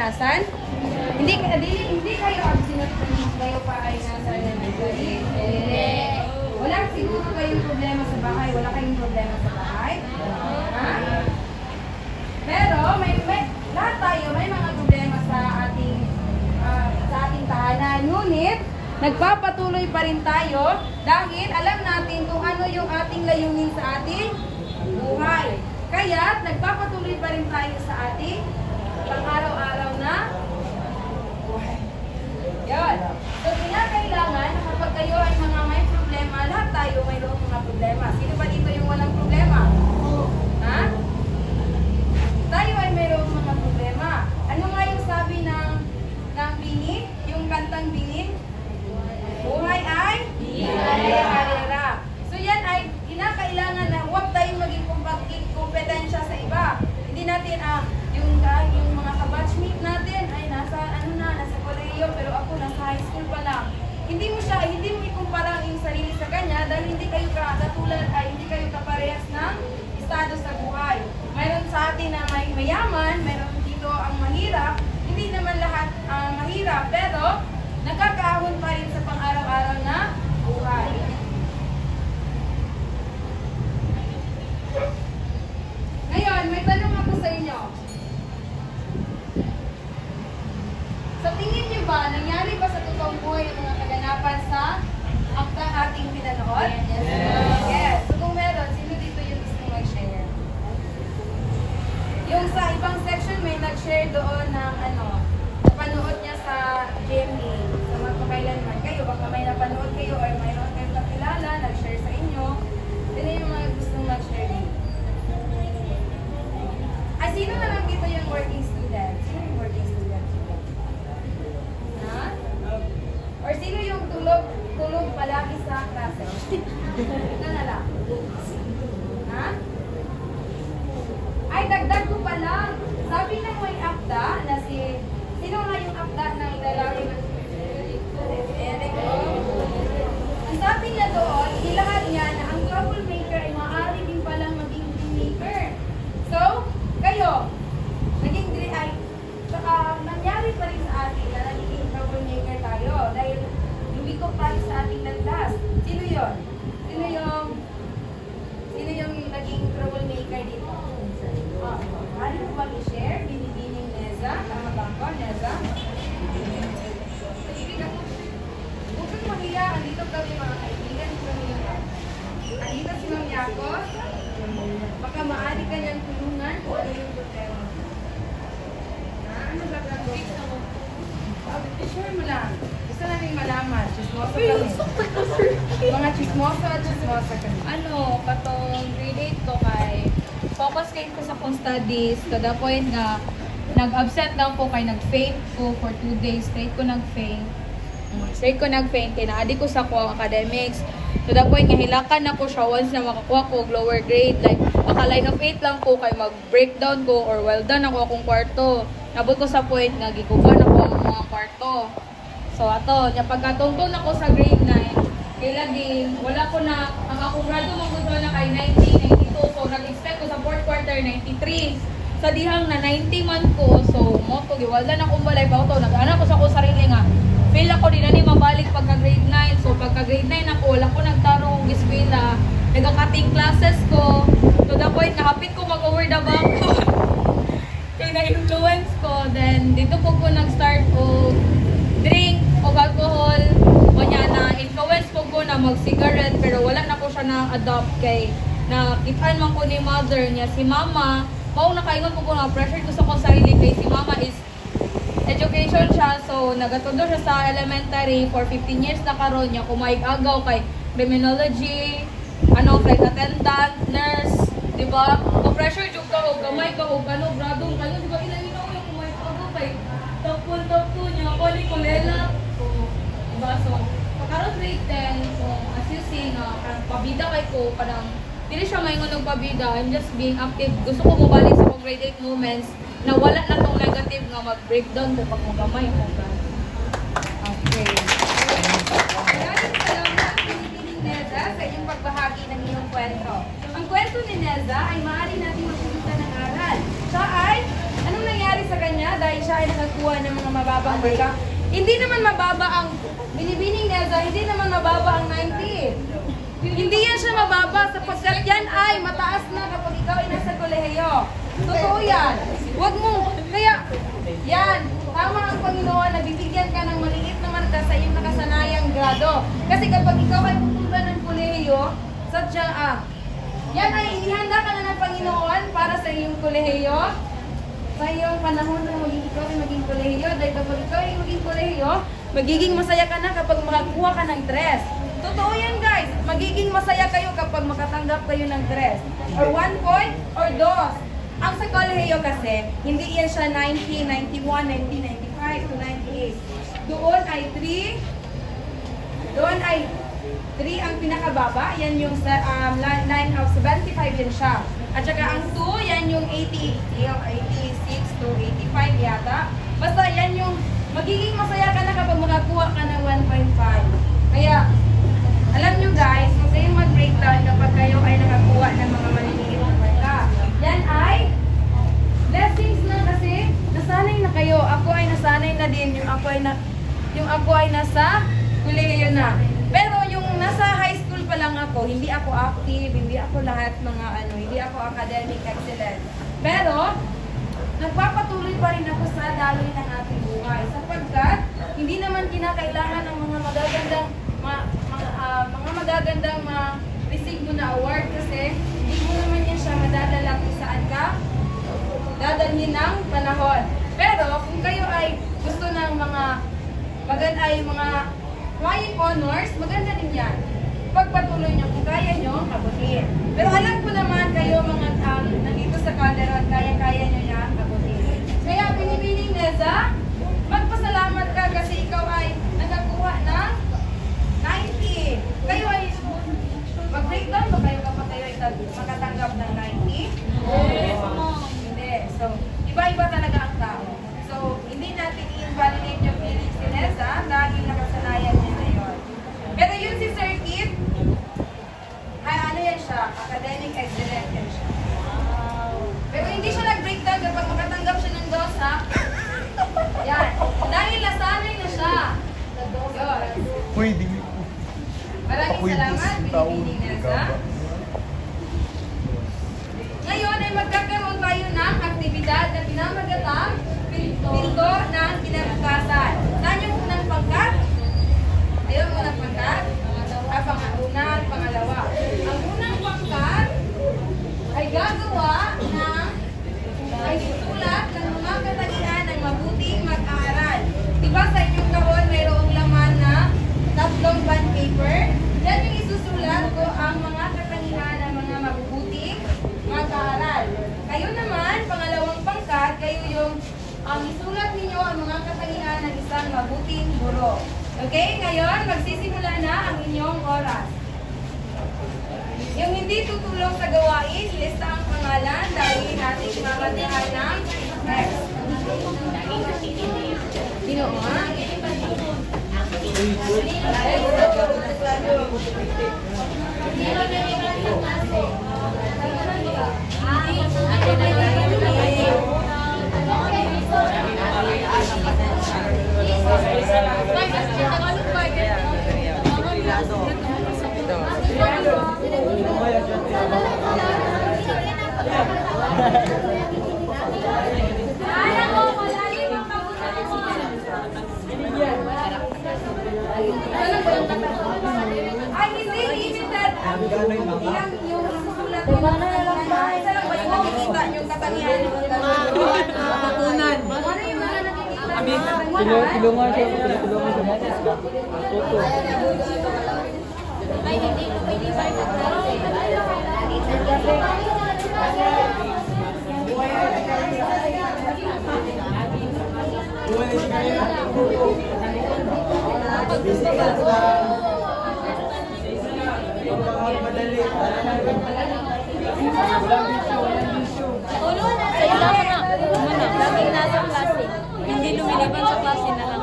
naranasan? Hindi kayo abstinent kung kayo pa ay nasa elementary? Wala siguro kayong problema sa bahay? Wala kayong problema sa bahay? Ha? Pero lahat tayo may mga problema sa ating tahanan. Ngunit, nagpapatuloy pa rin tayo dahil alam natin kung ano yung ating layunin sa ating buhay. Kaya, nagpapatuloy pa rin tayo sa ating pang-araw-araw na buhay. Yan. So, kinakailangan na kapag kayo ay mga may problema, lahat tayo mayroong mga problema. Sino ba dito yung walang problema? Ha? Tayo ay mayroong mga problema. Ano nga yung sabi ng Bini? Yung kantang Bini? Buhay ay karera. So yan ay kinakailangan na huwag tayong maging kompetensya sa iba. Hindi natin yung mga kabatchmate natin ay nasa kolehiyo pero ako nasa high school pa lang. Hindi mo ikumpara ang iyong sarili sa kanya dahil hindi kayo hindi kayo kaparehas ng estado sa buhay. Mayroon sa atin na may mayaman, mayroon dito ang mahirap. Hindi naman lahat mahirap pero nagkakaahon pa rin sa pang-araw-araw na buhay. Ngayon, may tanong ako sa inyo. Sa tingin niyo ba, nangyari ba sa totoong buhay ang mga kaganapan sa akta ating pinanood? Yes. So kung meron, sino dito yung gusto mag-share? Yung sa ibang section may nag-share doon ng napanood niya sa GMA. So magpakailanman kayo, baka may napanood kayo or mayroon kayong kakilala, nag-share sa inyo. Sino yung mga gustong mag-share dito? Ay, sino na lang dito yung working student? Sino yung working student? Ha? Or sino yung tulog palagi sa klase? Ito na lang. Ha? Ay, dagdag ko pa lang. Sabi ng may akda na sino nga yung akda ng lalaki ng Eric? Ang sabi niya doon, ilahad niya na ang troublemaker ay maaari din palang maging dreammaker. So, kayo, nangyari pa rin sa atin na naging troublemaker tayo dahil lumikot tayo sa ating landas. Sino yun? Sino yung naging troublemaker dito? Ano mo bang i-share? Binibining Neza? Tama ba ko, Neza? Huwag kang mahiya. Andito kami mga kaibigan. Andito si Mang Yakos. Baka maaari ka niyang tulungan kung ano yung problema. Ano ba ka mo? I-share mo lang. Gusto namin malaman. Chismoso kami. Mga chismoso at chismosa kami. Katong grade 8 ko kay focus kayo ko sa akong studies to the point nga nag-absent lang ko kay nag-faint ko for 2 days straight ko nag-faint kay naadi ko sa ko academics to the point nga hilakan na ko siya once na makakuha ko lower grade like baka line of 8 lang ko kay mag-breakdown ko or well done ako akong kwarto nabot ko sa point nga giguban ako ang mga kwarto so ato nya pagkatungtong na ko sa grade 9 kay laging wala ko na ang akong grado maggusto na kay 1992 so nag-expect ko sa fourth quarter 93 sa dihang na 90 man ko so mo to giwaldan akong balay pa to nag-ana ko sa ko sarili nga feel ako din ani mabalik pagka grade 9 so pagka grade 9 ako wala ko nagtarong eskwela nagka-cutting classes ko to the point na hapit ko mag-over the back kay na-influence ko then dito po ko nag-start o drink o alcohol o niya na influence ko na mag-cigarette pero wala na ko siya na-adopt kay nakitaan man ko ni mother niya si mama mao nakaingon ko na pressure ko sa kong sarili kay si mama is education siya so nagatundo siya sa elementary for 15 years na karon niya kumaig-agaw kay criminology flight attendant nurse di ba o pressure jud ka og gamay ka og gradong di ba ilaw yung kumaig-agaw kay top 2 niya ko ni kulela diba so pagkaroon grade 10 so as you see na pabida kay ko parang dili siya maingon og pabida I'm just being active gusto ko mobalik sa akong grade 8 moments na wala na tong negative nga mag-breakdown ko pag magamay ko okay Maraming salamat Binibining Neza sa inyong pagbahagi ng iyong kwento. Ang kwento ni Neza ay maaari natin mapulutan ng aral. Siya ay anong nangyari sa kanya dahil siya ay nakakuha ng mga mababang marka. Hindi naman mababa ang binibining Neza, hindi naman mababa ang 90. Hindi yan siya mababa sapagkat yan ay mataas na kapag ikaw ay nasa kolehiyo. Totoo yan. Huwag mo, kaya, yan, tama ang Panginoon na bibigyan ka ng maliit na marka sa iyong nakasanayang grado. Kasi kapag ikaw ay pupunta ng kolehiyo, sadya, yan ay inihanda ka na ng Panginoon para sa iyong kolehiyo, sa iyong panahon na ikaw ay maging kolehiyo. Dahil kapag ikaw ay maging kolehiyo, magiging masaya ka na kapag makakuha ka ng dress. Totoo yan guys, magiging masaya kayo kapag makatanggap kayo ng dress. Or 1 point, or 2. Ang sa kolehiyo kasi, hindi yan siya 90, 91, 90, 95 to 98. Doon ay 3. Doon ay 3 ang pinakababa, yan yung line of 75 yan siya. At saka ang 2, yan yung 80, 86 to 85 yata. Basta yan yung magiging masaya ka na kapag makakuha ka ng 1.5. Kaya, alam nyo guys, huwag kayong mag-breakdown kapag kayo ay nakakuha ng mga maliliit na marka. Yan ay blessings na kasi nasanay na kayo. Ako ay nasanay na din. Yung ako ay nasa kolehiyo na. Pero yung nasa high school pa lang ako, hindi ako active, hindi ako lahat mga hindi ako academic excellent. Pero, nagpapatuloy pa rin ako sa daloy ng ating buhay. Sapagkat, hindi naman kinakailangan ng mga magagandang mga magagandang receive mo na award kasi hindi mo naman yan siya madadala kung saan ka dadalhin ng panahon. Pero kung kayo ay gusto ng mga flying honors, maganda din yan. Pagpatuloy nyo kung kaya nyo, abutin. Pero alam ko naman kayo mga nandito sa Calderon, kaya-kaya nyo yan abutin. Kaya binibining Neza, magpasalamat ka kasi ikaw ay nagkakuha ng 90. Kayo ay mag-breakdown ba kayo kapag kayo ay makatanggap ng 90? Yes. Hindi. So, iba-iba talaga ang tao. So, hindi natin i-invalidate yung feelings ni Neza dahil nakasanayan niya na yun. Pero yun si Sir Kit, ay ano yan siya? Academic excellent yan siya. Pero hindi siya nag-breakdown kapag makatanggap siya ng dosa. Yan. Dahil nasanay na siya. Yun. Pwede mo. Maraming salamat, binibining Neza. Ngayon ay magkakaroon tayo ng aktibidad na pinamagatang pinto ng kinabukasan. Saan yung unang pangkat? Ayun, unang pangkat? Unang pangalawa. Ang unang pangkat ay gagawa ng ay susulat ng mga katagian ng mabuting mag-aaral. Diba sa inyong kahon mayroong laman na 3 bond paper? Yan yung isusulat ko ang mga katangian ng mga mabubuting mag-aaral. Kayo naman, pangalawang pangkat, kayo yung isulat ninyo ang mga katangian ng isang mabuting guro. Okay? Ngayon, magsisimula na ang inyong oras. Yung hindi tutulong sa gawain, lista ang pangalan dahil natin mamatahan ng next. Sino nga? Ay, hindi, limited. Ilang yung susulat mo. Isa lang ba yung nakikita yung katangian ng Matutunan. Ano yung mga nakikita? Tulungan siya. Tulungan siya. Toto. Ay, hindi ko pwede ba Ulo na sa ila mo na. Laging nasa klase. Hindi lumiliban sa klase na lang.